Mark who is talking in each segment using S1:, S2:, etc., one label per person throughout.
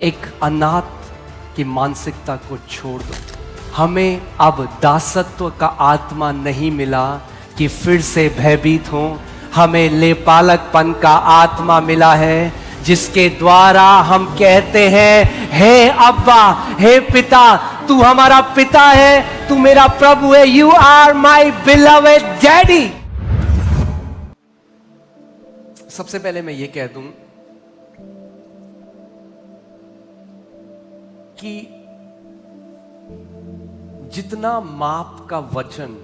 S1: एक अनाथ की मानसिकता को छोड़ दो। हमें अब दासत्व का आत्मा नहीं मिला कि फिर से भयभीत हो। हमें लेपालकपन का आत्मा मिला है जिसके द्वारा हम कहते हैं, हे अब्बा, हे पिता, तू हमारा पिता है, तू मेरा प्रभु है, you are my beloved daddy. सबसे पहले मैं ये कह दूं कि जितना माप का वचन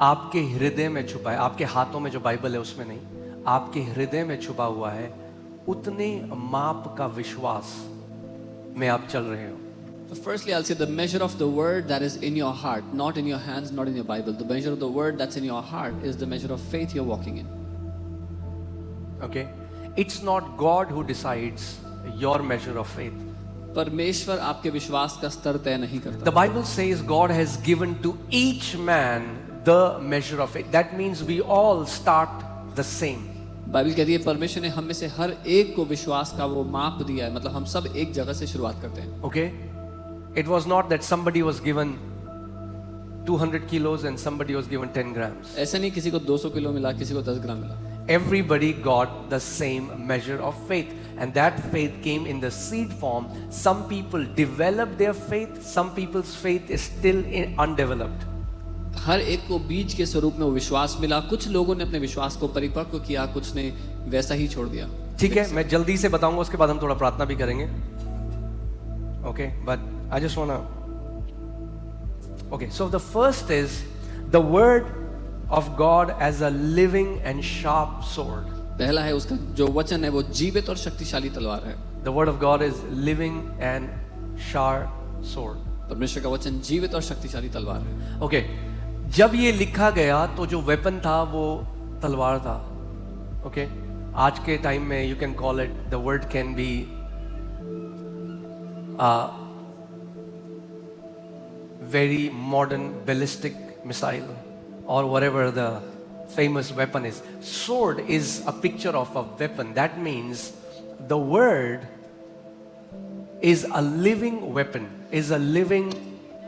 S1: आपके हृदय में छुपा है, आपके हाथों में जो बाइबल है उसमें नहीं, आपके हृदय में छुपा हुआ है, उतने माप का विश्वास में आप चल रहे हो।
S2: So firstly, I'll say the measure of the word that is in your heart, not in your hands, not in your Bible. The measure of the word that's in your heart is the measure of faith you're walking in.
S1: Okay? It's not God who decides your measure of faith.
S2: परमेश्वर आपके विश्वास का स्तर तय नहीं करता।
S1: The Bible says God has given to each man the measure of faith. That means we all start the same.
S2: Bible कहती है परमेश्वर ने हम में से हर एक को विश्वास का वो माप दिया है, मतलब हम सब एक जगह से शुरुआत करते हैं।
S1: Okay? It was not that somebody was given 200 kilos and somebody was given 10 grams.
S2: ऐसा नहीं किसी को 200 किलो मिला, किसी को 10 ग्राम मिला।
S1: Everybody got the same measure of faith, and that faith came in the seed form. Some people developed their faith, some people's faith is still undeveloped.
S2: हर एक को बीज के स्वरूप में वो विश्वास मिला। कुछ लोगों ने अपने विश्वास को परिपक्व किया, कुछ ने वैसा ही छोड़ दिया।
S1: ठीक है, मैं जल्दी से बताऊंगा, उसके बाद हम थोड़ा प्रार्थना भी करेंगे। Okay, but I just wanna. Okay, so the first is the word of God as a living and sharp sword.
S2: पहला है उसका जो वचन है वो जीवित और शक्तिशाली तलवार है।
S1: The word of God is living and sharp sword.
S2: परमेश्वर का वचन जीवित और शक्तिशाली तलवार है।
S1: Okay, जब ये लिखा गया तो जो वेपन था वो तलवार था। Okay, आज के टाइम में you can call it, the word can be very modern ballistic missile or whatever the famous weapon is. Sword is a picture of a weapon. That means the word is a living weapon, is a living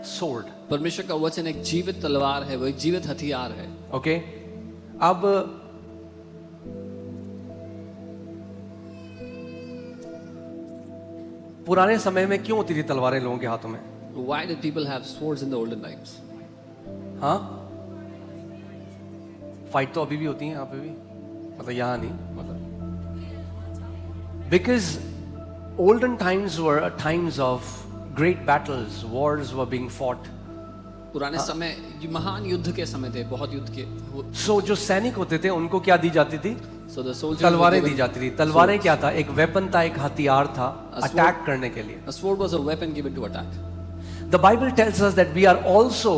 S1: sword.
S2: परमेश्वर का वचन एक जीवित तलवार है, वो एक जीवित हथियार है।
S1: Okay? अब पुराने समय में क्यों होती थी तलवारें लोगों के हाथों में?
S2: Why did people have swords in the olden times?
S1: हाँ, फाइट तो अभी भी होती है यहाँ पे भी, मतलब यहाँ नहीं, मतलब because olden times were times of great battles, wars were being fought.
S2: पुराने समय महान युद्ध के समय थे, बहुत युद्ध के।
S1: So जो सैनिक होते थे उनको क्या दी जाती थी?
S2: So the soldiers
S1: तलवारें दी जाती थी। तलवारें क्या था? एक वेपन था, एक हथियार था अटैक करने के लिए।
S2: A sword was a weapon given to attack.
S1: The Bible tells us that we are also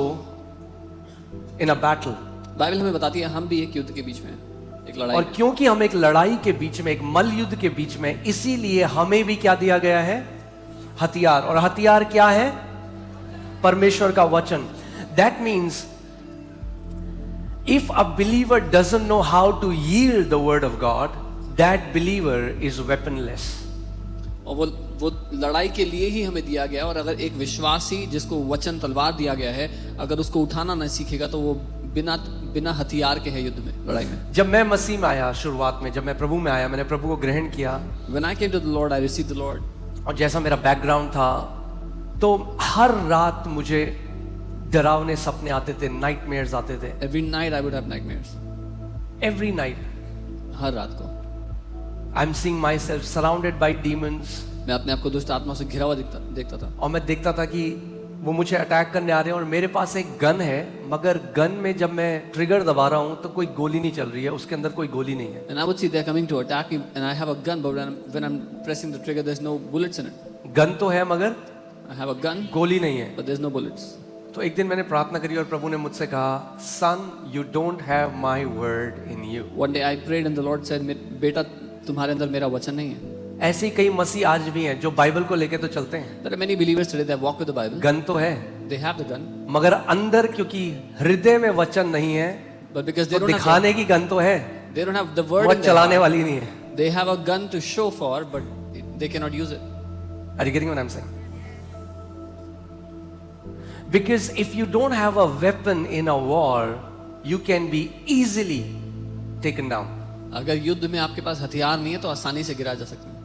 S1: in a battle.
S2: Bible हमें बताती है हम भी एक युद्ध के बीच में हैं, एक लड़ाई।
S1: और क्योंकि हम एक लड़ाई के बीच में, एक मल युद्ध के बीच में, इसीलिए हमें भी क्या दिया गया है? हथियार। और हथियार क्या है? परमेश्वर का वचन। That means if a believer doesn't know how to yield the word of God, that believer is weaponless.
S2: और वो लड़ाई के लिए ही हमें दिया गया, और अगर एक विश्वासी जिसको वचन तलवार दिया गया है, अगर उसको उठाना न सीखेगा तो वो बिना हथियार के है युद्ध में, लड़ाई में।
S1: जब मैं मसीह में आया, शुरुआत में जब मैं प्रभु में आया, मैंने प्रभु को ग्रहण किया।
S2: When I came to the Lord, I received the Lord.
S1: और जैसा मेरा बैकग्राउंड था, तो हर रात मुझे डरावने सपने आते थे, नाइटमेयर्स आते थे।
S2: Every night I would have nightmares.
S1: Every night.
S2: हर रात को।
S1: I'm seeing myself surrounded by demons.
S2: मैं अपने आप को दुष्ट आत्माओं से घिरा हुआ देखता था।
S1: और मैं देखता था कि वो मुझे अटैक करने आ रहे हैं और मेरे पास एक गन है, मगर गन में जब मैं ट्रिगर दबा रहा हूँ तो कोई गोली नहीं चल रही है, उसके अंदर कोई गोली नहीं है।
S2: And I would see they're coming to attack me, and I have a gun, but when I'm pressing the trigger, there's no bullets in it.
S1: Gun तो है मगर
S2: I have a gun,
S1: गोली नहीं है।
S2: but there's no bullets.
S1: तो एक दिन मैंने प्रार्थना करी और प्रभु ने मुझसे कहा, Son, you don't have my word in you.
S2: One day I prayed and the Lord said, बेटा तुम्हारे अंदर मेरा वचन नहीं है।
S1: ऐसे ही कई मसीह आज भी हैं जो बाइबल को लेके तो चलते हैं।
S2: There are many believers today that walk with the Bible.
S1: Gun तो है,
S2: They have the gun,
S1: मगर अंदर क्योंकि हृदय में वचन नहीं है,
S2: but because they
S1: तो
S2: don't have
S1: दिखाने की गन तो है,
S2: they don't have the word
S1: वो
S2: in their
S1: चलाने
S2: heart.
S1: वाली नहीं है।
S2: They have a gun to show for, but they cannot use it.
S1: Are you getting what I'm saying? Because if you don't have a weapon in a war, you can be easily taken down.
S2: अगर युद्ध में आपके पास हथियार नहीं है तो आसानी से गिरा जा सकते हैं.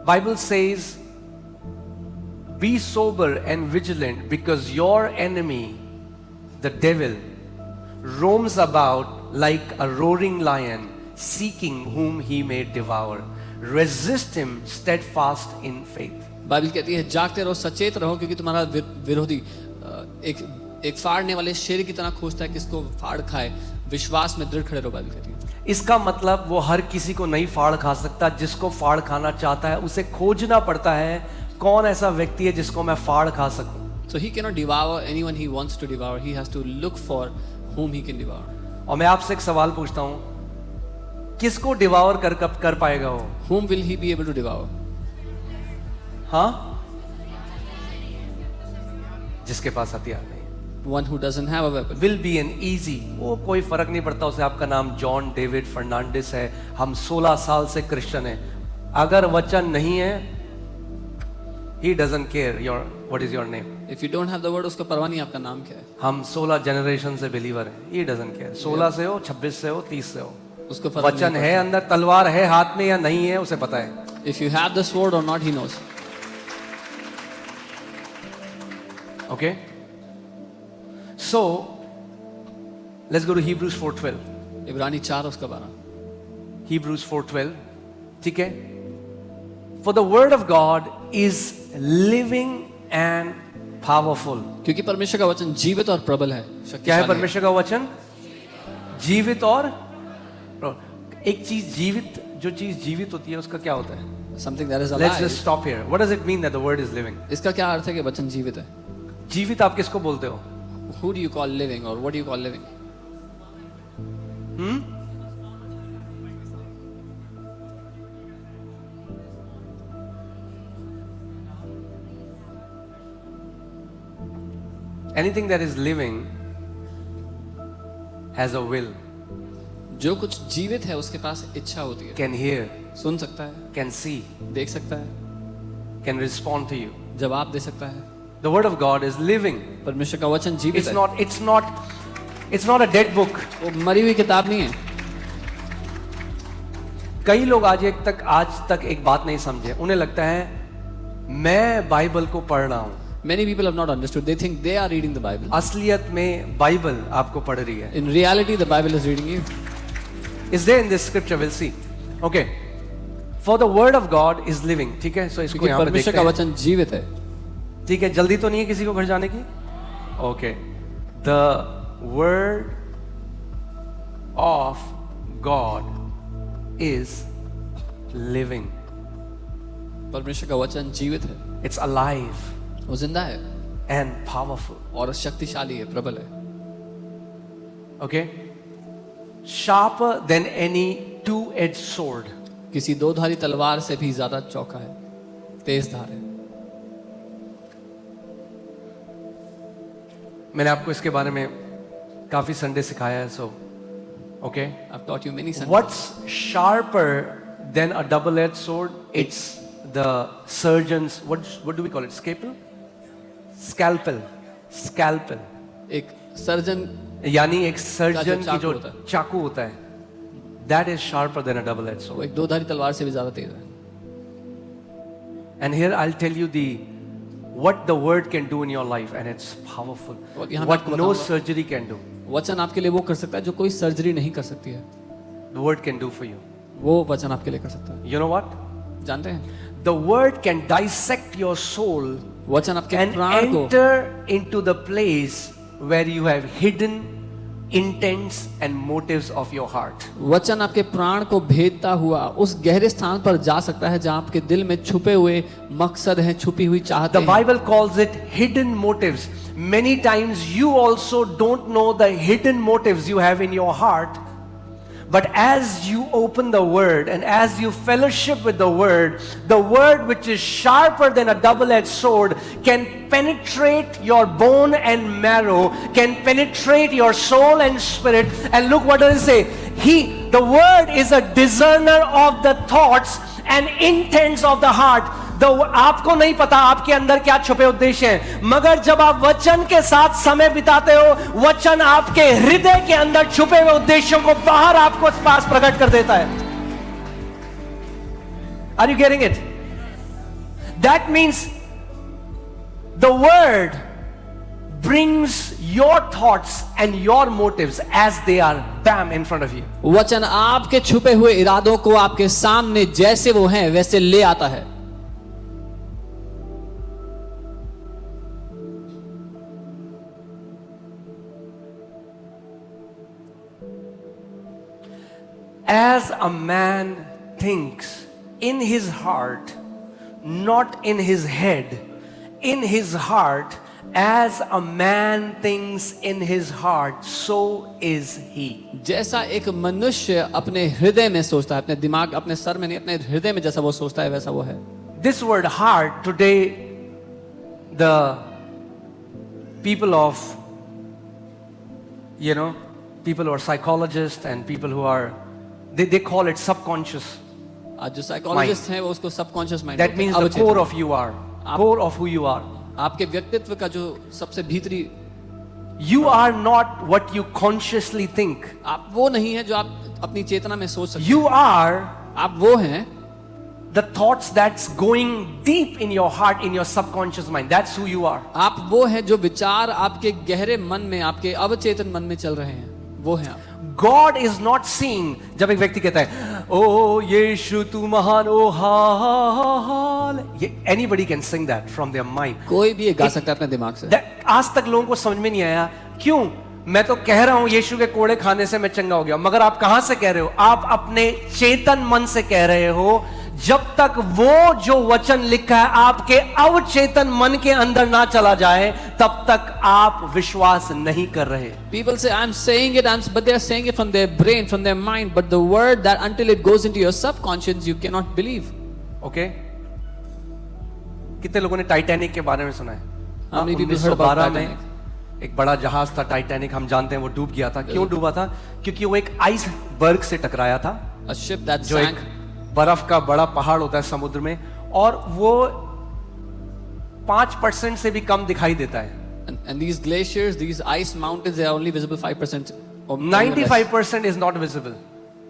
S1: Bible says, be sober and vigilant because your enemy, the devil, roams about like a roaring lion, seeking whom he may devour. Resist him steadfast in faith.
S2: Bible कहती है जागते रहो, सचेत रहो, क्योंकि तुम्हारा विरोधी एक फाड़ने वाले शेर की तरह खोजता है किसको फाड़ खाए. विश्वास में दृढ़ खड़े रहो, बाइबल कहती है.
S1: इसका मतलब वो हर किसी को नहीं फाड़ खा सकता. जिसको फाड़ खाना चाहता है उसे खोजना पड़ता है कौन ऐसा व्यक्ति है जिसको मैं फाड़ खा सकूं.
S2: So he cannot devour anyone he wants to devour. He has to look for whom he can devour.
S1: और मैं आपसे एक सवाल पूछता हूं, किसको डिवावर कर पाएगा वो?
S2: Whom will he be able to devour?
S1: हाँ, जिसके पास हथियार नहीं.
S2: One who doesn't have a weapon.
S1: Will be an easy. वो कोई फर्क नहीं पड़ता उसे आपका नाम जॉन डेविड फर्नांडिस है, हम 16 साल से क्रिश्चियन हैं, अगर वचन नहीं है, he doesn't care what is your name.
S2: If you don't have the word, उसको परवाह नहीं आपका नाम क्या है.
S1: हम 16 जनरेशन से बिलीवर हैं, he doesn't care. 16 से हो, 26 से हो, 30 से हो,
S2: उसको फर्क
S1: वचन
S2: नहीं
S1: है अंदर, तलवार है हाथ में या नहीं है उसे पता है.
S2: पड़ता. If you have the sword or not, he knows.
S1: Okay, so let's go to Hebrews 4:12.
S2: इब्रानी 4 उसका 12.
S1: Hebrews 4:12. ठीक है. For the word of God is living and powerful.
S2: क्योंकि परमेश्वर का वचन जीवित और प्रबल है.
S1: क्या है परमेश्वर का वचन? जीवित और एक चीज जीवित, जो चीज जीवित होती है उसका क्या होता है?
S2: Something that is
S1: Let's
S2: alive.
S1: just stop here. What does it mean that the word is living?
S2: इसका क्या अर्थ है कि वचन जीवित है?
S1: जीवित आप किसको बोलते हो?
S2: Who do you call living or what do you call living?
S1: Anything that is living has a will.
S2: जो कुछ जीवित है उसके पास इच्छा होती है.
S1: Can hear,
S2: सुन सकता है,
S1: can see,
S2: देख सकता है,
S1: can respond to you.
S2: जवाब दे सकता है.
S1: The word of God is living.
S2: परमेश्वर का वचन जीवित
S1: It's
S2: है.
S1: not a dead book.
S2: वो मरी हुई किताब नहीं है.
S1: कई लोग आज तक एक बात नहीं समझे. उन्हें लगता है मैं बाइबल को पढ़ रहा हूं.
S2: Many people have not understood. They think they are reading the Bible.
S1: असलियत में बाइबल आपको पढ़ रही है.
S2: In reality, the Bible is reading you.
S1: Is there in this scripture? We'll see. Okay. For the word of God is living. ठीक है. So इसको
S2: क्योंकि
S1: यहाँ पे
S2: परमेश्वर
S1: देखते
S2: का
S1: हैं.
S2: वचन जीवित है.
S1: ठीक है. जल्दी तो नहीं है किसी को घर जाने की? Okay. The word of God is living.
S2: परमेश्वर का वचन जीवित है.
S1: It's alive
S2: वो जिंदा है
S1: and powerful.
S2: और शक्तिशाली है, प्रबल है.
S1: Okay. Sharper than any two-edged sword.
S2: किसी दो धारी तलवार से भी ज्यादा चौका है, तेज धार है.
S1: मैंने आपको इसके बारे में काफी संडे सिखाया है. So okay.
S2: I've taught you many Sundays.
S1: What's sharper than a double-edged sword? It's the surgeon's, what do we call it? Scalpel. एक
S2: सर्जन
S1: यानी एक सर्जन की जो
S2: चाकू होता है.
S1: चाकू होता है. That is sharper than a double-edged
S2: वो
S1: sword.
S2: एक दो धारी तलवार से भी ज्यादा तेज है.
S1: And here I'll tell you what the word can do in your life, and it's powerful.
S2: और यहाँ मैं
S1: What
S2: आपको
S1: no
S2: बताऊंगा.
S1: surgery can do,
S2: वचन आपके लिए वो कर सकता है जो कोई सर्जरी नहीं कर सकती है.
S1: the word can do for you.
S2: वो वचन आपके लिए कर सकता है.
S1: You know what?
S2: जानते हैं,
S1: The word can dissect your soul
S2: वचन आपके
S1: and
S2: प्राण को
S1: enter into the place where you have hidden intents and motives of your heart.
S2: वचन आपके प्राण को भेदता हुआ उस गहरे स्थान पर जा सकता है जहां आपके दिल में छुपे हुए मकसद हैं, छुपी हुई चाहते
S1: The
S2: हैं.
S1: Bible calls it hidden motives. Many times you also don't know the hidden motives you have in your heart, But as you open the word and as you fellowship with the word which is sharper than a double-edged sword can penetrate your bone and marrow, can penetrate your soul and spirit. And look what does it say? The word is a discerner of the thoughts and intents of the heart. आपको नहीं पता आपके अंदर क्या छुपे उद्देश्य हैं, मगर जब आप वचन के साथ समय बिताते हो, वचन आपके हृदय के अंदर छुपे हुए उद्देश्यों को बाहर आपको पास प्रकट कर देता है. Are you getting it? That means the word brings your thoughts and your motives as they are bam in front of you.
S2: वचन आपके छुपे हुए इरादों को आपके सामने जैसे वो हैं वैसे ले आता है.
S1: As a man thinks in his heart, not in his head, in his heart, as a man thinks in his heart, so is he.
S2: जैसा एक मनुष्य अपने हृदय में सोचता है, अपने दिमाग, अपने सर में नहीं, अपने हृदय में जैसा वो सोचता है वैसा वो है.
S1: This word heart, today the people of, people who are psychologists and people who are, they call it subconscious.
S2: आज जो साइकोलॉजिस्ट हैं वो उसको subconscious mind.
S1: That means the core of you are, core of who you are.
S2: आपके व्यक्तित्व का जो सबसे भीतरी.
S1: You are not what you consciously think.
S2: आप वो नहीं है जो आप अपनी चेतना में सोच सकते.
S1: You are,
S2: आप वो हैं,
S1: the thoughts that's going deep in your heart, in your subconscious mind. That's who you are.
S2: आप वो हैं जो विचार आपके गहरे मन में, आपके अवचेतन मन में चल रहे हैं, वो हैं आप.
S1: God is not seeing. जब एक व्यक्ति कहता है ओ यीशु तू महान, ओ हाल, anybody can sing that from their mind.
S2: कोई भी ये गा सकता है अपने दिमाग से.
S1: आज तक लोगों को समझ में नहीं आया क्यों. मैं तो कह रहा हूं यीशु के कोड़े खाने से मैं चंगा हो गया, मगर आप कहां से कह रहे हो? आप अपने चेतन मन से कह रहे हो. जब तक वो जो वचन लिखा है आपके अवचेतन मन के अंदर ना चला जाए तब तक आप विश्वास नहीं कर रहे.
S2: People say I'm saying it, but they are saying it from their brain, from their mind, but the word that until it goes into your subconscious you cannot believe.
S1: Okay? कितने लोगों ने टाइटैनिक के बारे में सुना है?
S2: How many people heard about
S1: 1912 में
S2: Titanic?
S1: एक बड़ा जहाज था टाइटैनिक, हम जानते हैं वो डूब गया था. क्यों डूबा था? क्योंकि वो एक आइसबर्ग से टकराया था.
S2: A ship that
S1: जो
S2: sank.
S1: एक बर्फ का बड़ा पहाड़ होता है समुद्र में, और वो 5% से भी कम दिखाई देता है.
S2: And these glaciers, these ice mountains, they are only visible 5%.
S1: 95% is not visible.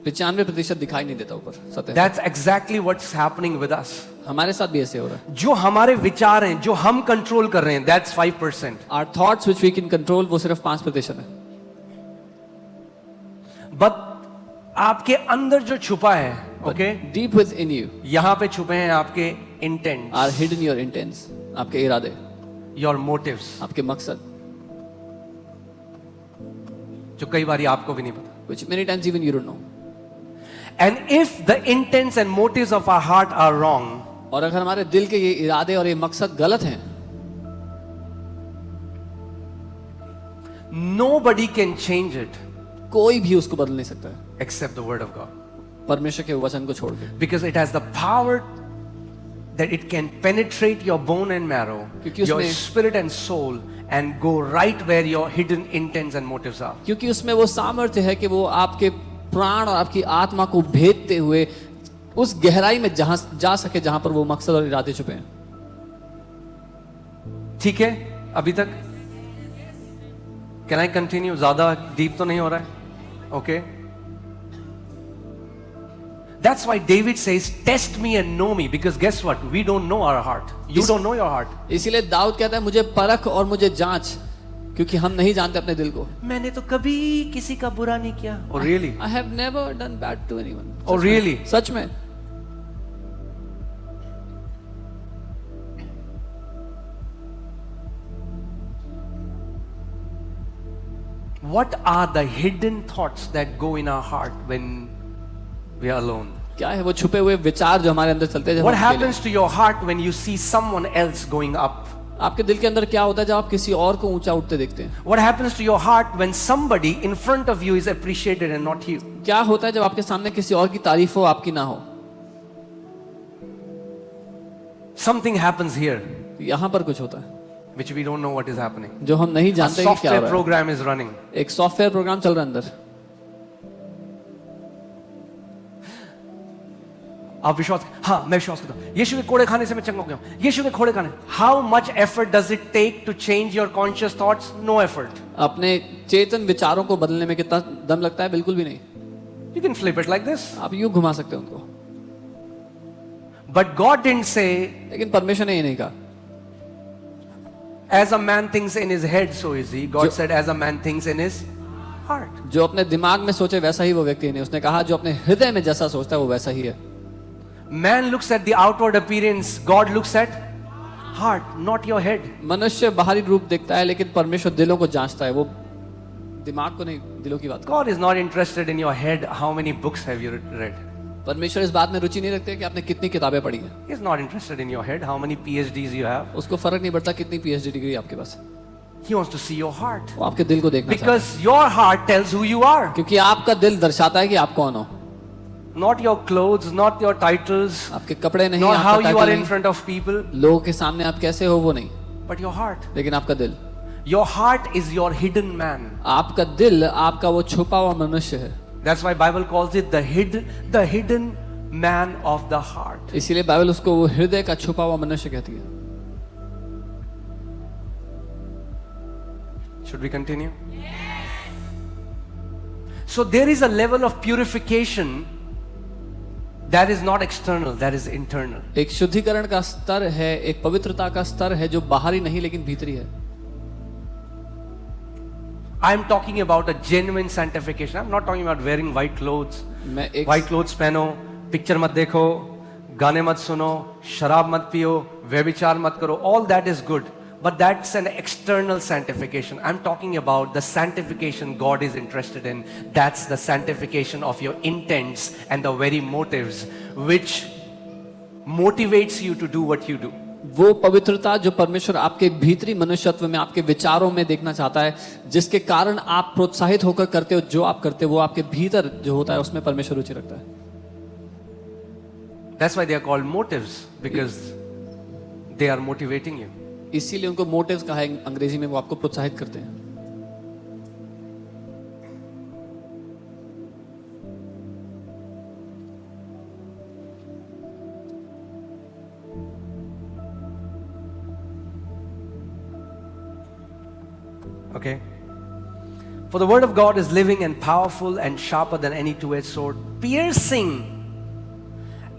S2: 95% दिखाई नहीं देता ऊपर सतह.
S1: That's exactly what's happening with us.
S2: हमारे साथ भी ऐसे हो रहा है.
S1: जो हमारे विचार हैं, जो हम कंट्रोल कर रहे हैं, that's 5%.
S2: Our thoughts which we can control, वो सिर्फ 5% है.
S1: But आपके अंदर जो छुपा है, okay?
S2: Deep within you,
S1: यहाँ पे छुपे हैं आपके intents,
S2: are hidden your intents, आपके इरादे,
S1: your motives,
S2: आपके मकसद,
S1: जो कई बार आपको भी नहीं पता.
S2: which many times even you don't know.
S1: And if the intents and motives of our heart are wrong,
S2: और अगर हमारे दिल के ये इरादे और ये मकसद गलत हैं,
S1: nobody can change it
S2: कोई भी उसको बदल नहीं सकता है
S1: except the word of God.
S2: परमेश्वर के वचन को छोड़ के.
S1: Because it has the power that it can penetrate your bone and marrow,
S2: क्योंकि
S1: your
S2: उसमें-
S1: spirit and soul, and go right where your hidden intents and motives are.
S2: क्योंकि उसमें वो सामर्थ्य है कि वो आपके प्राण और आपकी आत्मा को भेदते हुए उस गहराई में जहां जा सके जहां पर वो मकसद और इरादे छुपे हैं.
S1: ठीक है अभी तक? Can I continue? ज्यादा डीप तो नहीं हो रहा है? Okay. That's why David says, test me and know me, because guess what? We don't know our heart. You don't know your heart.
S2: इसीलिए दाऊद कहता है मुझे परख और मुझे जांच, क्योंकि हम नहीं जानते अपने दिल को.
S1: मैंने तो कभी किसी का बुरा नहीं किया. Oh really?
S2: I have never done bad to anyone.
S1: Oh really?
S2: सच में.
S1: What are the hidden thoughts that go in our heart when we are alone?
S2: क्या है वो छुपे हुए विचार जो हमारे अंदर चलते हैं जब
S1: What
S2: हम अकेले
S1: happens to your heart when you see someone else going up?
S2: हैं? आपके दिल के अंदर क्या होता है जब आप किसी और को ऊंचा उठते देखते हैं?
S1: What happens to your heart when somebody in front of you is appreciated and not you?
S2: क्या होता है जब आपके सामने किसी और की तारीफ हो, आपकी ना हो?
S1: Something happens here
S2: यहाँ पर कुछ होता है
S1: which we don't know what is happening.
S2: जो हम नहीं
S1: A
S2: जानते कि क्या हो
S1: software
S2: रहा है।
S1: program is running.
S2: एक सॉफ्टवेयर प्रोग्राम चल रहा है अंदर।
S1: आप विश्वास, हाँ मैं विश्वास करता हूँ, यीशु के कोड़े खाने से मैं चंगा हो गया हूँ, यीशु के कोड़े खाने। How much effort does it take to change your conscious thoughts? No effort.
S2: अपने चेतन विचारों को बदलने में कितना दम लगता है? बिल्कुल भी नहीं।
S1: You can flip it like this.
S2: आप यूं घुमा सकते हैं उनको,
S1: But God didn't say,
S2: लेकिन परमेश्वर ने ये नहीं कहा
S1: as a man thinks in his head, so is he. God said, as a man thinks in his heart.
S2: जो अपने दिमाग में सोचे वैसा ही वो व्यक्ति नहीं, उसने कहा जो अपने हृदय में जैसा सोचता है वो वैसा ही है।
S1: Man looks at the outward appearance, God looks at heart, not your head.
S2: मनुष्य बाहरी रूप देखता है लेकिन परमेश्वर दिलों को जांचता है, वो दिमाग को नहीं, दिलों की बात।
S1: God is not interested in your head, how many books have you read.
S2: परमेश्वर इस बात में रुचि नहीं रखते कि आपने कितनी किताबें पढ़ी हैं।
S1: He is not interested in your head, how many PhDs you have.
S2: उसको फर्क नहीं पड़ता कितनी PhD डिग्री आपके पास है,
S1: He wants to see your heart.
S2: वो आपके दिल को देखना चाहता है।
S1: Because your heart tells who you are.
S2: क्योंकि आपका दिल दर्शाता है कि आप कौन हो।
S1: Not your clothes, not your titles,
S2: आपके कपड़े नहीं,
S1: not how
S2: आपका
S1: you are
S2: टाइटल
S1: in
S2: नहीं,
S1: front of people,
S2: लोगों के सामने आप कैसे हो वो नहीं,
S1: but your heart.
S2: लेकिन आपका दिल।
S1: Your heart is your hidden man.
S2: आपका दिल आपका वो छुपा हुआ मनुष्य है।
S1: That's why Bible calls it the hidden man of the heart.
S2: इसीलिए बाइबल उसको वो हृदय का छुपा हुआ मनुष्य कहती है।
S1: Should we continue? So there is a level of purification that is not external, that is internal.
S2: एक शुद्धिकरण का स्तर है, एक पवित्रता का स्तर है जो बाहरी नहीं लेकिन भीतरी है।
S1: I am talking about a genuine sanctification. I'm not talking about wearing white clothes.
S2: मैं एक
S1: White clothes पहनो, पिक्चर मत देखो, गाने मत सुनो, शराब मत पियो, व्यभिचार मत करो. All that is good. But that's an external sanctification. I'm talking about the sanctification God is interested in. That's the sanctification of your intents and the very motives which motivates you to do what you do.
S2: वो पवित्रता जो परमेश्वर आपके भीतरी मनुष्यत्व में, आपके विचारों में देखना चाहता है, जिसके कारण आप प्रोत्साहित होकर करते हो जो आप करते हो, वो आपके भीतर जो होता है उसमें परमेश्वर रुचि रखता है।
S1: That's why they are called motives, because they are motivating you.
S2: इसीलिए उनको मोटिव्स कहा है अंग्रेजी में, वो आपको प्रोत्साहित करते हैं।
S1: Okay? For the word of God is living and powerful and sharper than any two-edged sword, piercing.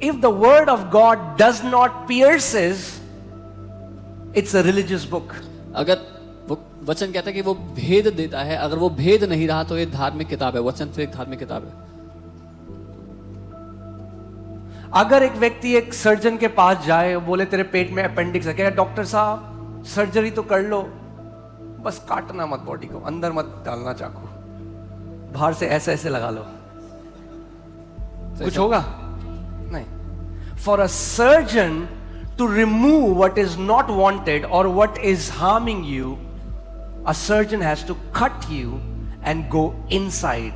S1: If the word of God does not pierces, it's a religious book.
S2: अगर वो वचन कहता है कि वो भेद देता है, अगर वो भेद नहीं रहा तो ये धार्मिक किताब है। वचन फिर एक धार्मिक किताब है।
S1: अगर एक व्यक्ति एक सर्जन के पास जाए, बोले तेरे पेट में अपेंडिक्स है, कहे डॉक्टर साहब सर्जरी तो कर लो, बस काटना मत बॉडी को, अंदर मत डालना चाकू, बाहर से ऐसे ऐसे लगा लो, कुछ होगा नहीं। For a surgeon to remove what is not wanted or what is harming you, a surgeon has to cut you and go inside.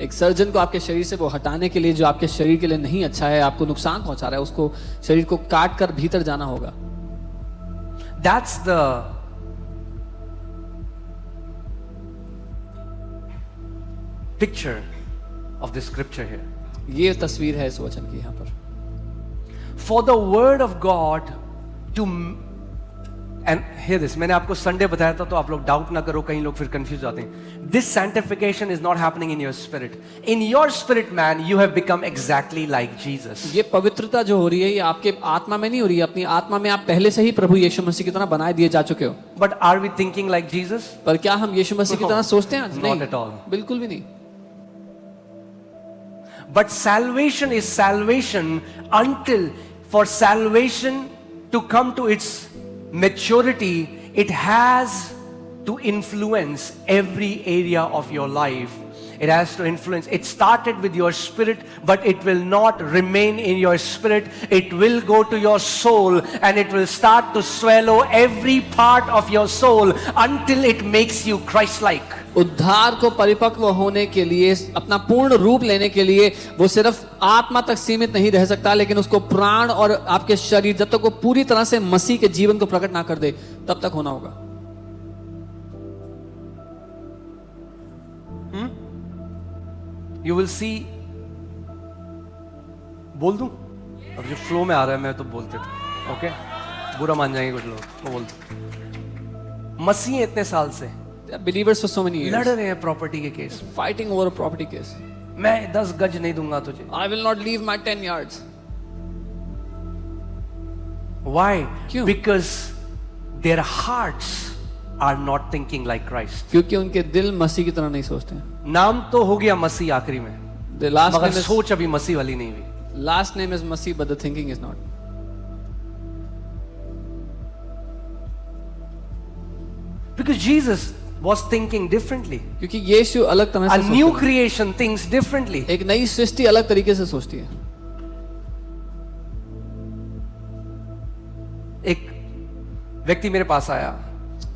S2: एक सर्जन को आपके शरीर से वो हटाने के लिए जो आपके शरीर के लिए नहीं अच्छा है, आपको नुकसान पहुंचा रहा है, उसको शरीर को काट कर भीतर जाना होगा।
S1: That's the picture of the scripture here.
S2: ये तस्वीर है इस वचन की यहाँ पर।
S1: For the word of God to, and hear this, मैंने आपको संडे बताया था तो आप लोग डाउट ना करो, कई लोग फिर कंफ्यूज जाते हैं। This sanctification is not happening in your spirit. In your spirit man, you have become exactly like Jesus.
S2: ये पवित्रता जो हो रही है ये आपके आत्मा में नहीं हो रही है, अपनी आत्मा में आप पहले से ही प्रभु यीशु मसीह की तरह बनाए दिए जा चुके हो।
S1: But are we thinking like Jesus?
S2: पर क्या हम यीशु मसीह की तरह सोचते हैं आज?
S1: Not
S2: नहीं,
S1: at all.
S2: बिल्कुल भी नहीं।
S1: But salvation is salvation until, for salvation to come to its maturity, it has to influence every area of your life. It has to influence. It started with your spirit, but it will not remain in your spirit. It will go to your soul and it will start to swallow every part of your soul until it makes you Christ-like.
S2: उद्धार को परिपक्व होने के लिए, अपना पूर्ण रूप लेने के लिए, वो सिर्फ आत्मा तक सीमित नहीं रह सकता, लेकिन उसको प्राण और आपके शरीर, जब तक वो पूरी तरह से मसीह के जीवन को प्रकट ना कर दे, तब तक होना होगा.
S1: You will see. बोल दूं? अब जो फ्लो में आ रहा है मैं तो बोलते थे. ओके, बुरा मान जाएंगे कुछ लोग, मैं बोलता. मसीह इतने साल से
S2: बिलीवर्स फॉर सो मेनी
S1: लड़
S2: इयर्स
S1: रहे हैं प्रॉपर्टी के case.
S2: Fighting over a property case.
S1: मैं 10 गज नहीं दूंगा तुझे.
S2: I will not leave my 10 yards.
S1: Why?
S2: क्यों?
S1: Because their hearts are not thinking like Christ.
S2: क्योंकि उनके दिल मसीह की तरह नहीं सोचते हैं.
S1: नाम तो हो गया मसीह आखिरी में,
S2: The last
S1: मगर
S2: name is
S1: सोच अभी मसीह वाली नहीं हुई.
S2: last name is Masih, but the thinking is not.
S1: Because Jesus was thinking differently.
S2: क्योंकि यीशु अलग तरह
S1: A
S2: से
S1: new
S2: सोचता है.
S1: creation thinks differently.
S2: एक नई सृष्टि अलग तरीके से सोचती है.
S1: एक व्यक्ति मेरे पास आया,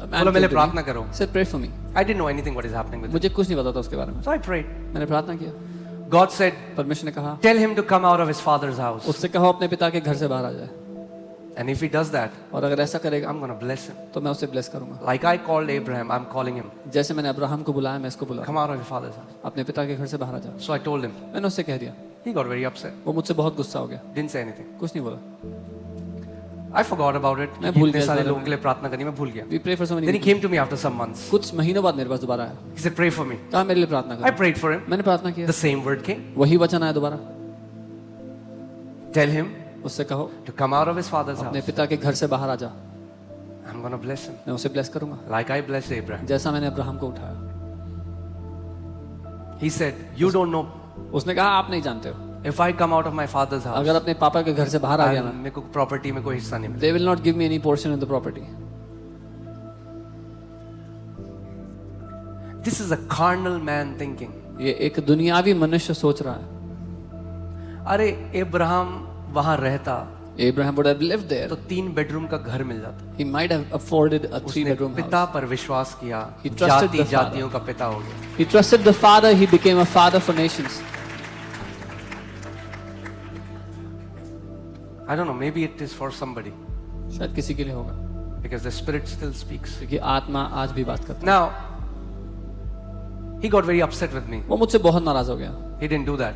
S1: बोला मेरे लिए प्रार्थना करो.
S2: Said pray for me.
S1: I didn't know anything what is happening with him.
S2: मुझे कुछ नहीं पता था उसके बारे में.
S1: So I prayed.
S2: मैंने प्रार्थना किया.
S1: God said,
S2: परमेश्वर ने कहा,
S1: tell him to come out of his father's house.
S2: उससे कहो अपने पिता के घर से बाहर आ जाए.
S1: And if he does that,
S2: और अगर ऐसा करेगा,
S1: I'm going to bless him.
S2: तो मैं उसे ब्लेस करूंगा.
S1: Like I called Abraham, I'm calling him.
S2: जैसे मैंने अब्राहम को बुलाया, मैं इसको बुला.
S1: Come out of your father's house.
S2: अपने पिता के घर से बाहर आ जा.
S1: So I told him.
S2: मैंने उससे कह दिया.
S1: He got very upset.
S2: वो मुझसे बहुत गुस्सा हो गया.
S1: Didn't say anything.
S2: कुछ नहीं बोला.
S1: I forgot about it.
S2: मैं भूल
S1: इतने
S2: गया
S1: सारे
S2: इस बारे
S1: लोगों के लिए प्रार्थना करनी मैं भूल गया.
S2: We pray for so many
S1: Then he
S2: people.
S1: came to me after some months.
S2: कुछ महीनों बाद मेरे पास दोबारा आया.
S1: He said, pray for me.
S2: कहा मेरे लिए प्रार्थना
S1: I
S2: करो.
S1: prayed for him.
S2: मैंने प्रार्थना किया.
S1: The same word came.
S2: वही वचन आया दोबारा.
S1: Tell him
S2: उससे कहो
S1: to come out of his father's
S2: अपने
S1: house.
S2: पिता के घर से बाहर आ जा.
S1: I'm going to bless him.
S2: मैं उसे ब्लेस करूंगा.
S1: Like I blessed Abraham.
S2: जैसा मैंने अब्राहम को उठाया.
S1: He said, you don't know.
S2: उसने कहा आप नहीं जानते हो.
S1: If I come out of my father's house,
S2: अगर अपने पापा के घर से बाहर आ गया ना,
S1: मेरे को प्रॉपर्टी में कोई हिस्सा नहीं मिलेगा.
S2: they will not give me any portion in the property.
S1: This is a carnal man thinking.
S2: ये एक दुनियावी मनुष्य सोच रहा है.
S1: अरे इब्राहिम वहां रहता
S2: Abraham would have lived there.
S1: तो 3 बेडरूम का घर मिल जाता.
S2: He might have afforded a 3-bedroom
S1: पिता
S2: house.
S1: पर विश्वास किया,
S2: He trusted
S1: जाति
S2: the father.
S1: जातियों का पिता हो गया.
S2: He trusted the Father. He became a father for nations.
S1: I don't know, maybe it is for somebody
S2: शायद किसी के लिए होगा.
S1: because the spirit still speaks.
S2: क्योंकि आत्मा आज भी बात करता है.
S1: Now he got very upset with me.
S2: वो मुझसे बहुत नाराज हो गया.
S1: He didn't do that.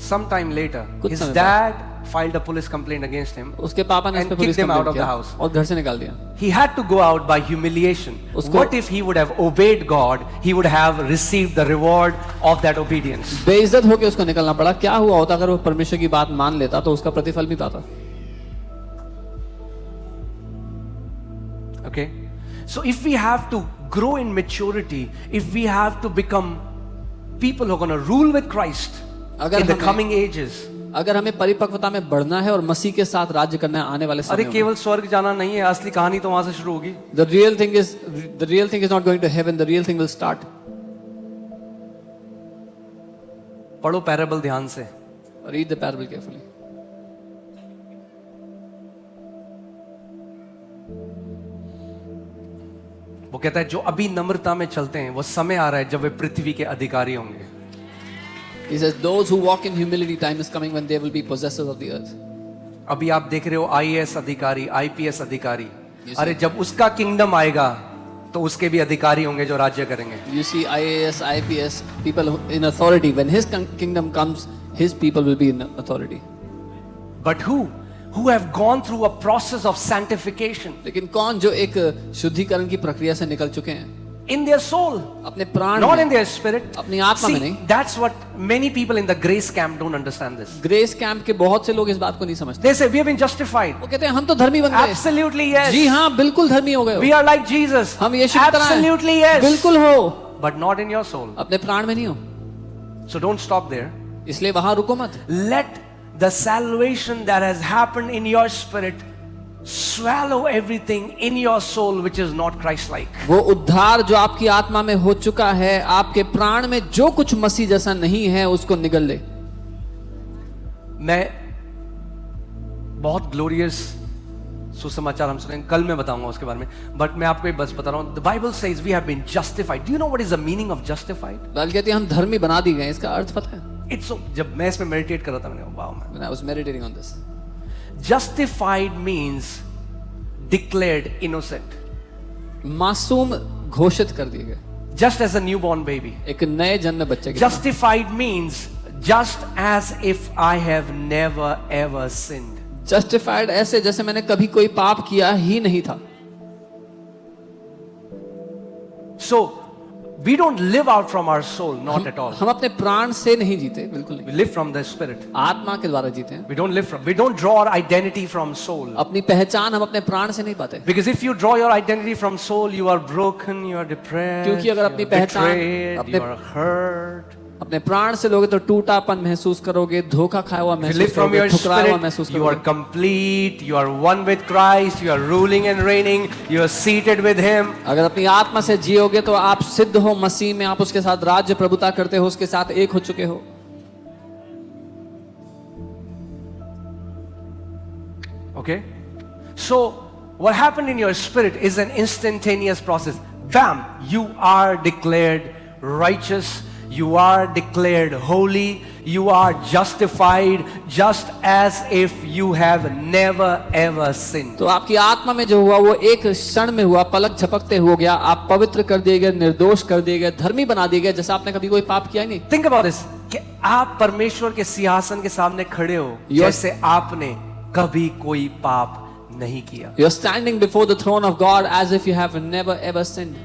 S1: Sometime later,
S2: कुछ
S1: his
S2: समय
S1: dad filed a police complaint against him.
S2: उसके पापा ने उस
S1: And
S2: पे
S1: kicked
S2: police
S1: him out
S2: complaint
S1: of the
S2: किया
S1: house.
S2: और घर से निकाल दिया.
S1: He had to go out by humiliation.
S2: उसको-
S1: What if he would have obeyed God? He would have received the reward of that obedience.
S2: बेइज्जत होके उसको निकलना पड़ा. क्या हुआ होता अगर वो परमेश्वर की बात मान लेता तो उसका प्रतिफल भी पाता.
S1: Okay? So if we have to grow in maturity, if we have to become people who are going to rule with Christ
S2: अगर
S1: in the
S2: हमें-
S1: coming ages.
S2: अगर हमें परिपक्वता में बढ़ना है और मसीह के साथ राज्य करना है आने वाले
S1: अरे
S2: समय में.
S1: केवल स्वर्ग जाना नहीं है, असली कहानी तो वहां से शुरू होगी.
S2: The real thing is not going to heaven. The real thing will start.
S1: पढ़ो पैराबल ध्यान से.
S2: Read the parable carefully.
S1: वो कहता है जो अभी नम्रता में चलते हैं वो समय आ रहा है जब वे पृथ्वी के अधिकारी होंगे.
S2: He says, those who walk in humility, time is coming when they will be possessors of the earth.
S1: अभी आप देख रहे हो आईएएस अधिकारी, आईपीएस अधिकारी.
S2: Yes,
S1: अरे जब उसका किंगडम आएगा तो उसके भी अधिकारी होंगे जो राज्य करेंगे.
S2: You see IAS, IPS, people in authority. When his kingdom comes, his people will be in authority.
S1: But who have gone through a process of sanctification
S2: लेकिन कौन जो एक शुद्धिकरण की प्रक्रिया से निकल चुके हैं
S1: in their soul,
S2: अपने प्राण
S1: not
S2: में,
S1: in their spirit.
S2: अपनी आत्मा में
S1: See,
S2: नहीं.
S1: that's what many people in the grace camp don't understand this.
S2: Grace camp के बहुत से लोग इस बात को नहीं समझते.
S1: They say we have been justified.
S2: वो कहते हैं हम तो धर्मी बन गए.
S1: Absolutely yes.
S2: जी हाँ, बिल्कुल धर्मी हो गए हो.
S1: We are like Jesus.
S2: हम यीशु की तरह हैं.
S1: Absolutely yes.
S2: बिल्कुल हो,
S1: But not in your soul.
S2: अपने प्राण में नहीं हो.
S1: So don't stop there.
S2: इसलिए वहां रुको मत.
S1: Let the salvation that has happened in your spirit swallow everything in your soul which is not Christ-like.
S2: वो उद्धार जो आपकी आत्मा में हो चुका है, आपके प्राण में जो कुछ मसीह जैसा नहीं है उसको निगल ले।
S1: मैं बहुत ग्लोरियस सुसमाचार हम सुनेंगे, कल मैं बताऊंगा उसके बारे में, बट मैं आपको बस बता रहा हूं। The Bible says we have been justified. Do you know what is the meaning of justified?
S2: Bible कहती है हम धर्मी बना दिए गए। इसका अर्थ पता है?
S1: इट्स जब मैं इसमें मेडिटेट कर रहा था, मैंने कहा wow man,
S2: When I was meditating on this,
S1: justified means declared innocent,
S2: मासूम घोषित कर दिए गए,
S1: just as a newborn baby.
S2: एक नए जन्मे बच्चे की तरह।
S1: Justified means just as if I have never ever sinned.
S2: Justified ऐसे जैसे मैंने कभी कोई पाप किया ही नहीं था।
S1: So we don't live out from our soul, not at all.
S2: हम अपने प्राण से नहीं जीते, बिल्कुल नहीं।
S1: We live from the spirit.
S2: आत्मा के द्वारा जीते हैं।
S1: We don't draw our identity from soul.
S2: अपनी पहचान हम अपने प्राण से नहीं पाते,
S1: Because if you draw your identity from soul, you are broken, you are depressed,
S2: क्योंकि अगर
S1: you
S2: अपनी
S1: are
S2: पहचान
S1: betrayed, you are hurt.
S2: अपने प्राण से लोगे तो टूटापन महसूस करोगे, धोखा खाया हुआ
S1: If you
S2: महसूस
S1: live from
S2: करोगे,
S1: your
S2: ठुकराया हुआ
S1: spirit,
S2: महसूस
S1: you are
S2: करोगे।
S1: complete, you are one with Christ, you are ruling and reigning, you are seated with Him.
S2: अगर अपनी आत्मा से जियोगे तो आप सिद्ध हो मसीह में, आप उसके साथ राज्य प्रभुता करते हो, उसके साथ एक हो चुके हो।
S1: Okay? So, what happened in your spirit is an instantaneous process. Bam! You are declared righteous. You are declared holy. You are justified just as if you have never ever sinned.
S2: तो आपकी आत्मा में जो हुआ वो एक क्षण में हुआ, पलक झपकते हो गया। आप पवित्र कर दिए गए, निर्दोष कर दिए गए, धर्मी बना दिए गए, जैसा आपने कभी कोई पाप किया ही नहीं।
S1: Think about this. कि आप परमेश्वर के सिंहासन के सामने खड़े हो जैसे आपने कभी कोई पाप नहीं किया।
S2: You are standing before the throne of God as if you have never ever sinned.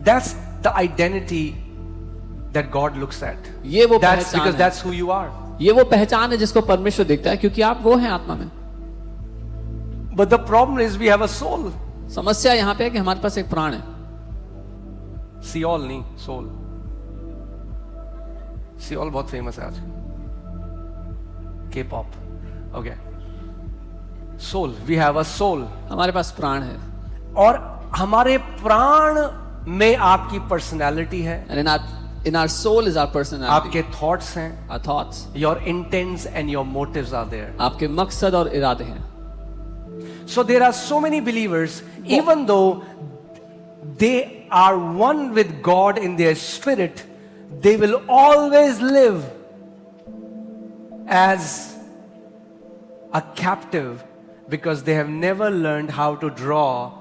S1: That's the identity that God looks at.
S2: ये वो
S1: That's
S2: पहचान
S1: because
S2: है।
S1: that's who you are.
S2: ये वो पहचान है जिसको परमेश्वर देखता है, क्योंकि आप वो हैं आत्मा में।
S1: But the problem is we have a soul.
S2: समस्या यहाँ पे है कि हमारे पास एक प्राण है।
S1: Seol नहीं, soul. Seol बहुत फेमस है आज। K-pop. Okay. Soul. We have a soul.
S2: हमारे पास प्राण है।
S1: और हमारे प्राण में आपकी पर्सनैलिटी है,
S2: And in our soul is our personality,
S1: आपके थॉट्स हैं,
S2: our thoughts,
S1: your intents and your motives are there.
S2: आपके मकसद और इरादे हैं।
S1: So there are so many believers, even though they are one with God in their spirit, they will always live as a captive because they have never learned how to draw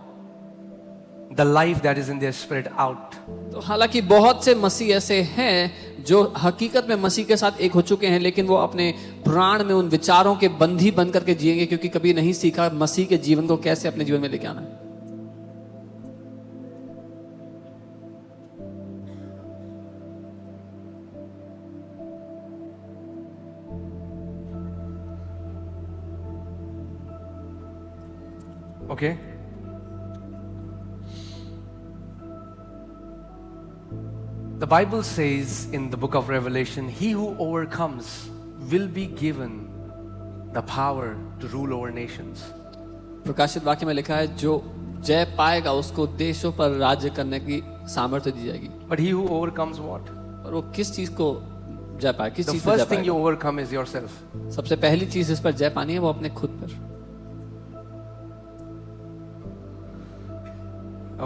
S1: the life that is in their spirit out.
S2: तो हालांकि बहुत से मसीह ऐसे हैं जो हकीकत में मसीह के साथ एक हो चुके हैं, लेकिन वो अपने प्राण में उन विचारों के बंधी बन करके जिएंगे, क्योंकि कभी नहीं सीखा मसीह के जीवन को कैसे अपने जीवन में लेके आना है।
S1: Okay? The Bible says in the book of Revelation, he who overcomes will be given the power to rule over nations.
S2: प्रकाशित वाक्य में लिखा है जो जय पाएगा उसको देशों पर राज्य करने की सामर्थ्य दी जाएगी।
S1: But he who overcomes what?
S2: और वो किस चीज को जय पाए, किस
S1: The
S2: चीज पर जय
S1: first thing you
S2: पाएगा?
S1: overcome is yourself.
S2: सबसे पहली चीज इस पर जय पानी है वो अपने खुद पर।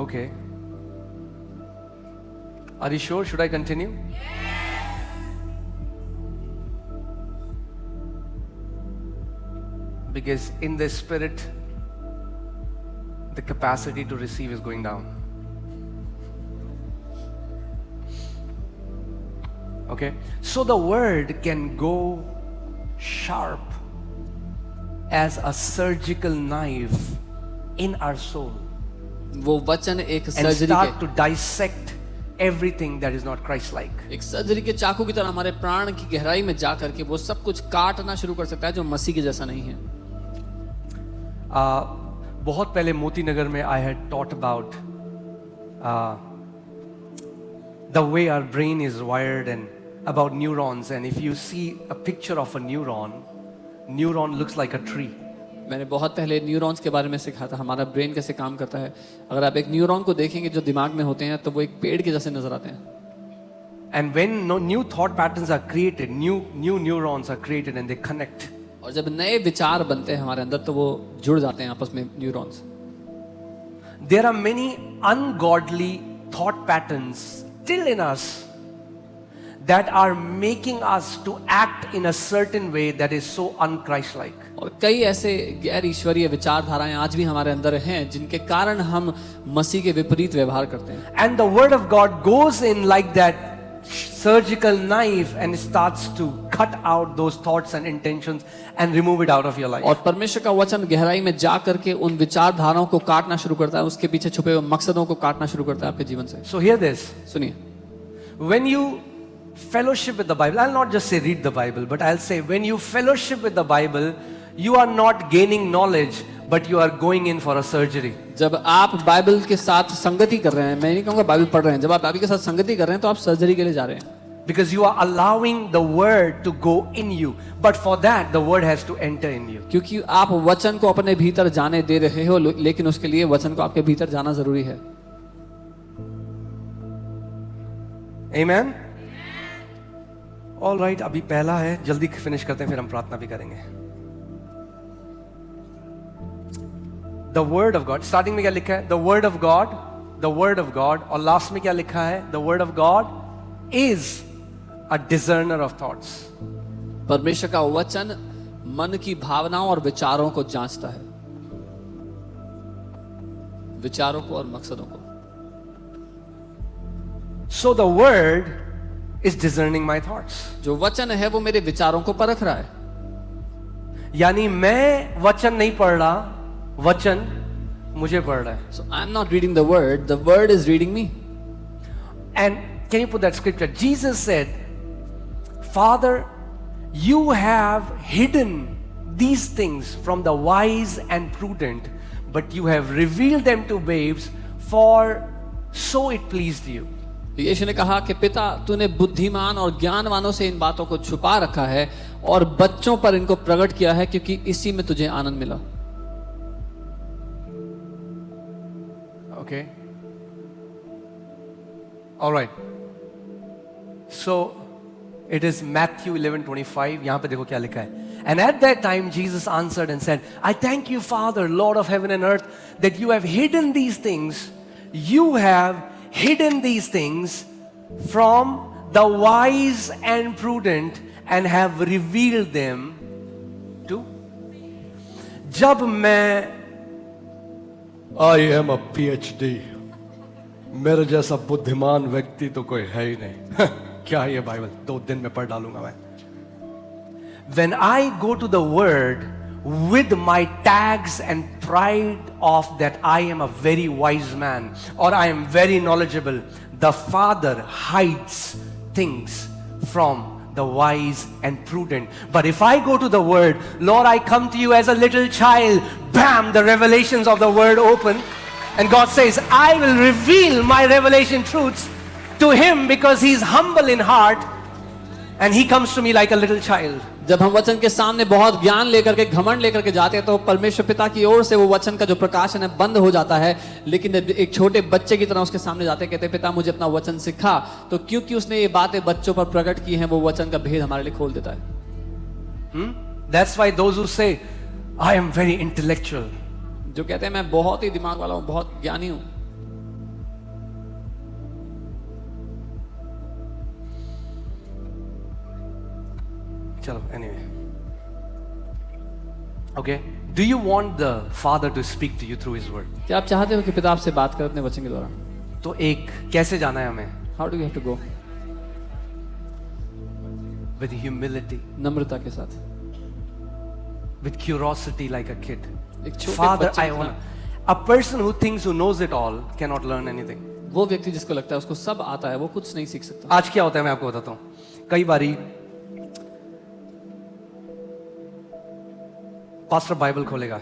S1: Okay. Are you sure? Should I continue? Because in the spirit, the capacity to receive is going down. Okay? So the word can go sharp as a surgical knife in our soul
S2: वो वचन एक
S1: and
S2: surgery
S1: start
S2: के
S1: to dissect everything that is not Christ-like.
S2: एक surgery के चाकू की तरह हमारे प्राण की गहराई में जा करके वो सब कुछ काटना शुरू कर सकता है जो मसीह के जैसा नहीं है।
S1: बहुत पहले मोती नगर में I had taught about the way our brain is wired and about neurons, and if you see a picture of a neuron, neuron looks like a tree.
S2: मैंने बहुत पहले न्यूरॉन्स के बारे में सिखा था, हमारा ब्रेन कैसे काम करता है। अगर आप एक न्यूरॉन को देखेंगे जो दिमाग में होते हैं तो वो एक पेड़ के जैसे नजर आते हैं।
S1: And when new thought patterns are created, new neurons are created and they connect.
S2: और जब नए विचार बनते हैं हमारे अंदर तो वो जुड़ जाते हैं आपस में neurons.
S1: There are many ungodly thought patterns still in us that are making us to act in a certain way that is so un-Christ-like.
S2: और कई ऐसे गैर ईश्वरीय विचारधाराएं आज भी हमारे अंदर हैं जिनके कारण हम मसीह के विपरीत व्यवहार करते हैं।
S1: And the word of God goes in like that surgical knife and starts to cut out those thoughts and intentions and remove it out of your life.
S2: और परमेश्वर का वचन गहराई में जा करके उन विचारधाराओं को काटना शुरू करता है, उसके पीछे छुपे हुए मकसदों को काटना शुरू करता है आपके जीवन से।
S1: So hear this.
S2: सुनिए,
S1: When you fellowship with the Bible, I'll not just say read the Bible, but I'll say when you fellowship with the Bible, you are not gaining knowledge, but you are going in for a surgery.
S2: जब आप Bible के साथ संगति कर रहे हैं, मैं नहीं कहूँगा बाइबल पढ़ रहे हैं, जब आप बाइबल के साथ संगति कर रहे हैं तो आप सर्जरी के लिए जा रहे हैं।
S1: Because you are allowing the word to go in you, but for that the word has to enter in you.
S2: क्योंकि आप वचन को अपने भीतर जाने दे रहे हो, लेकिन उसके लिए वचन को आपके भीतर जाना जरूरी है।
S1: Amen. All right, अभी पहला है, जल्दी फिनिश करते हैं, फिर हम प्रार्थना भी करेंगे। The word of God, starting में क्या लिखा है? The word of God, the word of God, और लास्ट में क्या लिखा है? The word of God is a discerner of thoughts.
S2: परमेश्वर का वचन मन की भावनाओं और विचारों को जांचता है, विचारों को और मकसदों को।
S1: So the word is discerning my thoughts.
S2: जो वचन है वो मेरे विचारों को परख रहा है।
S1: यानी मैं वचन नहीं पढ़ रहा, वचन मुझे पढ़ रहा है।
S2: So I'm not reading the word is reading me.
S1: And can you put that scripture? Jesus said, Father, you have hidden these things from the wise and prudent, but you have revealed them to babes, for so it pleased you.
S2: यीशु ने कहा कि पिता, तूने बुद्धिमान और ज्ञानवानों से इन बातों को छुपा रखा है और बच्चों पर इनको प्रकट किया है, क्योंकि इसी में तुझे आनंद मिला।
S1: Okay. All right. So it is Matthew 11:25. यहां पे देखो क्या लिखा है। And at that time Jesus answered and said, I thank you, Father, Lord of heaven and earth, that you have hidden these things. You have hidden these things from the wise and prudent and have revealed them to. जब मैं I am a PhD, मेरे जैसा बुद्धिमान व्यक्ति तो कोई है ही नहीं। क्या है ये बाइबल? 2 दिन में पढ़ डालूंगा मैं। When I go to the word with my tags and pride of that I am a very wise man or I am very knowledgeable, the Father hides things from the wise and prudent. But if I go to the word, Lord, I come to you as a little child, bam, the revelations of the word open, and God says, I will reveal my revelation truths to him because he is humble in heart and he comes to me like a little child.
S2: जब हम वचन के सामने बहुत ज्ञान लेकर के, घमंड लेकर के जाते हैं तो परमेश्वर पिता की ओर से वो वचन का जो प्रकाशन है बंद हो जाता है, लेकिन एक छोटे बच्चे की तरह उसके सामने जाते हैं, कहते हैं पिता मुझे अपना वचन सिखा। तो क्योंकि उसने ये बातें बच्चों पर प्रकट की हैं, वो वचन का भेद हमारे लिए खोल देता है।
S1: That's why those who say, I am very intellectual,
S2: जो कहते हैं मैं बहुत ही दिमाग वाला हूं, बहुत ज्ञानी हूं,
S1: चलो, anyway. Okay. Do you want the Father to speak to you through His word?
S2: क्या आप चाहते हो कि पिता आपसे बात करे अपने वचन के द्वारा?
S1: तो एक कैसे जाना है हमें?
S2: How do we have to go?
S1: With humility,
S2: नम्रता के साथ,
S1: with curiosity like a kid.
S2: एक छोटे
S1: Father,
S2: बच्चे
S1: I
S2: की
S1: want.
S2: तरह।
S1: A person who thinks who knows it all cannot learn anything.
S2: वो व्यक्ति जिसको लगता है उसको सब आता है, वो कुछ नहीं सीख सकता।
S1: आज क्या होता है मैं आपको बताता हूँ। कई बारी पास्टर बाइबल खोलेगा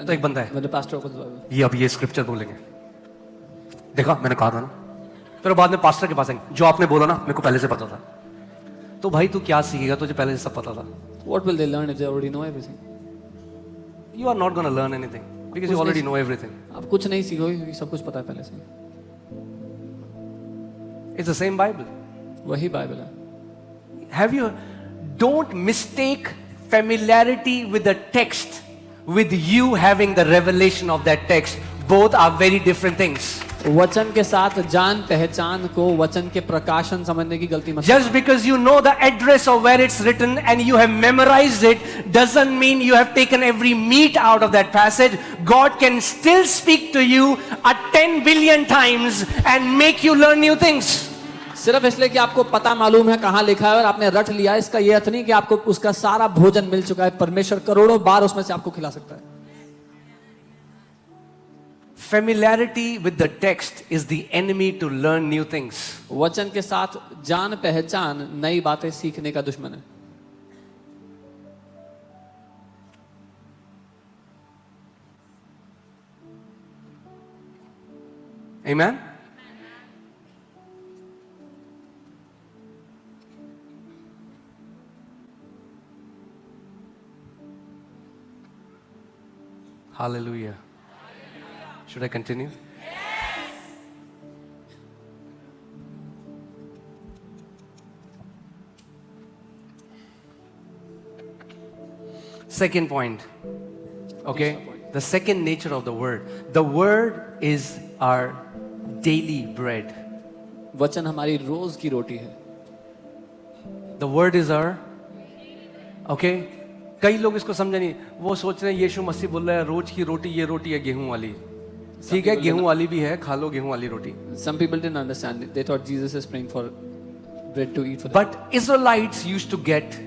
S1: तो एक बंदा है,
S2: मेरे पास्टर को
S1: ये अब ये स्क्रिप्चर बोलेंगे, देखा मैंने कहा था ना। फिर बाद में पास्टर के पास आएंगे, जो आपने बोला ना मेरे को पहले से पता था। तो भाई तू क्या सीखेगा, तुझे पहले से सब पता था।
S2: What will they learn if they already know everything?
S1: You are not going to learn anything because you already know everything.
S2: आप कुछ नहीं सीखोगे क्योंकि सब कुछ पता है पहले से।
S1: It's the same Bible.
S2: वही बाइबल है।
S1: Don't mistake familiarity with the text with you having the revelation of that text. Both are very different things.
S2: वचन के साथ जान पहचान को वचन के प्रकाशन समझने की गलती मत।
S1: Just because you know the address of where it's written and you have memorized it doesn't mean you have taken every meat out of that passage. God can still speak to you 10 billion times and make you learn new things.
S2: सिर्फ इसलिए कि आपको पता मालूम है कहां लिखा है और आपने रट लिया, इसका यह अर्थ नहीं कि आपको उसका सारा भोजन मिल चुका है। परमेश्वर करोड़ों बार उसमें से आपको खिला सकता है।
S1: Familiarity with the text is the enemy to learn new things.
S2: वचन के साथ जान पहचान नई बातें सीखने का दुश्मन है।
S1: Amen? Hallelujah. Should I continue? Yes. Second point. Okay? The second nature of the word. The word is our daily bread.
S2: वचन हमारी रोज की रोटी है।
S1: The word is our, okay? कई लोग इसको समझे नहीं, वो सोच रहे हैं यीशु मसीह बोल रहा है रोज की रोटी, ये रोटी है गेहूं वाली। ठीक है, गेहूं वाली भी है, खा लो गेहूं वाली रोटी।
S2: Some people didn't understand it. They thought Jesus is praying for bread to eat for them.
S1: But Israelites used to get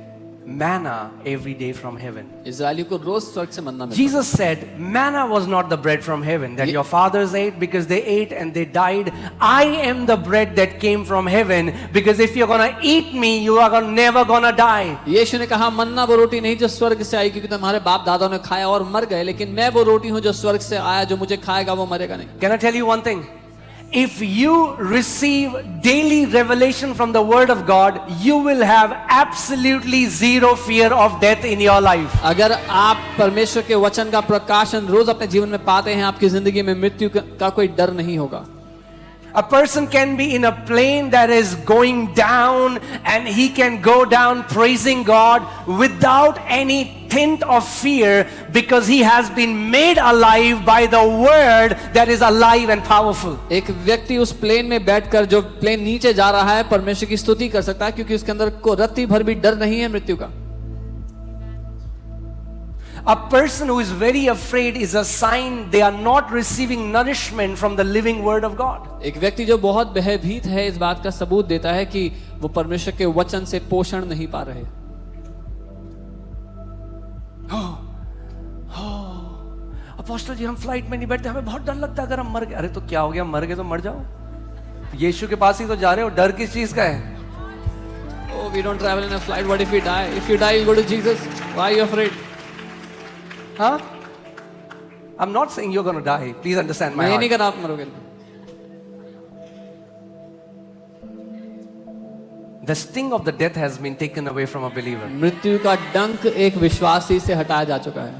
S1: manna every day from heaven.
S2: इस्राएलियों को रोज स्वर्ग से मन्ना मिलता।
S1: Jesus said, manna was not the bread from heaven that your fathers ate because they ate and they died. I am the bread that came from heaven because if you're gonna eat me, you are never gonna die.
S2: यीशु ने कहा मन्ना वो रोटी नहीं जो स्वर्ग से आई क्योंकि तुम्हारे बाप दादाओं ने खाया और मर गए, लेकिन मैं वो रोटी हूँ जो स्वर्ग से आया, जो मुझे खाएगा वो मरेगा नहीं।
S1: Can I tell you one thing? If you receive daily revelation from the word of God, you will have absolutely zero fear of death in your life.
S2: अगर आप परमेश्वर के वचन का प्रकाशन रोज अपने जीवन में पाते हैं, आपकी जिंदगी में मृत्यु का कोई डर नहीं होगा।
S1: A person can be in a plane that is going down and he can go down praising God without any tint of fear because he has been made alive by the word that is alive and powerful.
S2: एक व्यक्ति उस plane में बैठकर, जो plane नीचे जा रहा है, परमेश्वर की स्तुति कर सकता है क्योंकि उसके अंदर को रत्ती भर भी डर नहीं है मृत्यु का।
S1: A person who is very afraid is a sign they are not receiving nourishment from the living word of God.
S2: एक व्यक्ति जो बहुत भयभीत है इस बात का सबूत देता है कि वो परमेश्वर के वचन से पोषण नहीं पा रहे।
S1: अपोस्टल जी हम फ्लाइट में नहीं बैठते, हमें बहुत डर लगता है अगर हम मर गए। अरे तो क्या हो गया, मर गए तो मर जाओ, यीशु के पास ही तो जा रहे हो, डर किस चीज का है?
S2: Oh, we don't travel in a flight. What if we die? If you die, you go to Jesus. Why are you afraid?
S1: Huh? I'm not saying you're going to die. Please understand my
S2: मैं नहीं
S1: heart.
S2: कर आप मरोगे।
S1: The sting of the death has been taken away from a believer.
S2: मृत्यु का डंक एक विश्वासी से हटाया जा चुका है।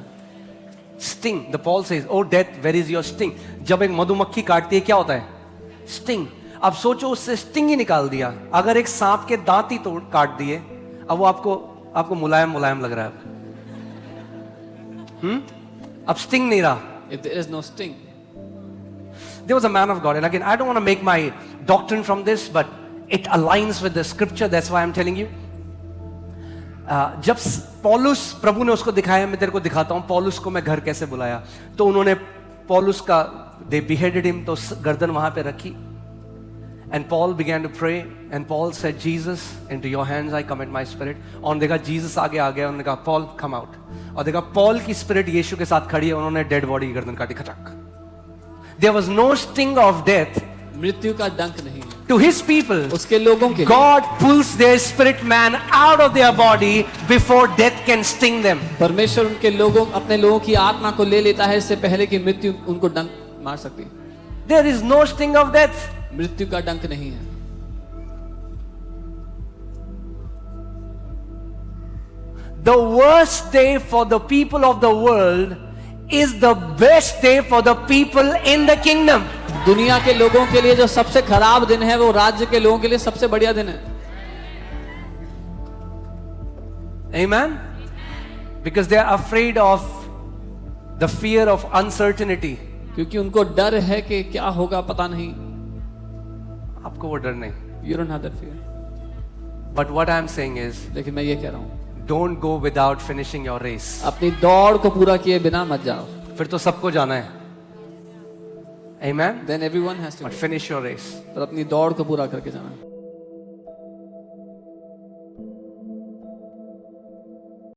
S1: Sting. The Paul says, "Oh death, where is your sting?" जब एक मधुमक्खी काटती है क्या होता है? Sting. अब सोचो उससे स्टिंग ही निकाल दिया। अगर एक सांप के दांत ही तोड़ काट दिए, अब वो आपको मुलायम मुलायम लग रहा है। अब स्टिंग नहीं रहा।
S2: If there is no sting,
S1: There was a man of God, and again I don't want to make my doctrine from this, but it aligns with the scripture. That's why I'm telling you. जब पौलुस, प्रभु ने उसको दिखाया, मैं तेरे को दिखाता हूं पौलुस को मैं घर कैसे बुलाया, तो उन्होंने पौलुस का they beheaded him, तो गर्दन वहां पे रखी, and Paul began to pray, and Paul said, Jesus, into your hands I commit my spirit. और देखा जीसस आगे आ गया, उन्होंने कहा पॉल कम आउट, और देखा पॉल की स्पिरिट यीशु के साथ खड़ी है, उन्होंने डेड बॉडी की गर्दन काटी खटक। There was no sting of death.
S2: मृत्यु का डंक नहीं है।
S1: To his people,
S2: उसके लोगों के लिए
S1: God pulls their spirit man out of their body before death can sting them.
S2: परमेश्वर उनके लोगों, अपने लोगों की आत्मा को ले लेता है इससे पहले कि मृत्यु उनको डंक मार सकती है।
S1: There is no sting of death.
S2: मृत्यु का डंक नहीं है।
S1: the worst day for the people of the world is the best day for the people in the kingdom.
S2: दुनिया के लोगों के लिए जो सबसे खराब दिन है वो राज्य के लोगों के लिए सबसे बढ़िया दिन है.
S1: Amen? Because they are afraid of the fear of uncertainty.
S2: क्योंकि उनको डर है कि क्या होगा पता नहीं.
S1: आपको वो डर नहीं.
S2: You don't have that fear.
S1: But what I am saying is,
S2: लेकिन मैं ये कह रहा हूँ,
S1: don't go without finishing your race.
S2: अपनी दौड़ को पूरा किए बिना मत जाओ.
S1: फिर तो सबको जाना है. Amen?
S2: Then everyone has to.
S1: But finish your race.
S2: पर अपनी दौड़ को पूरा करके जाना.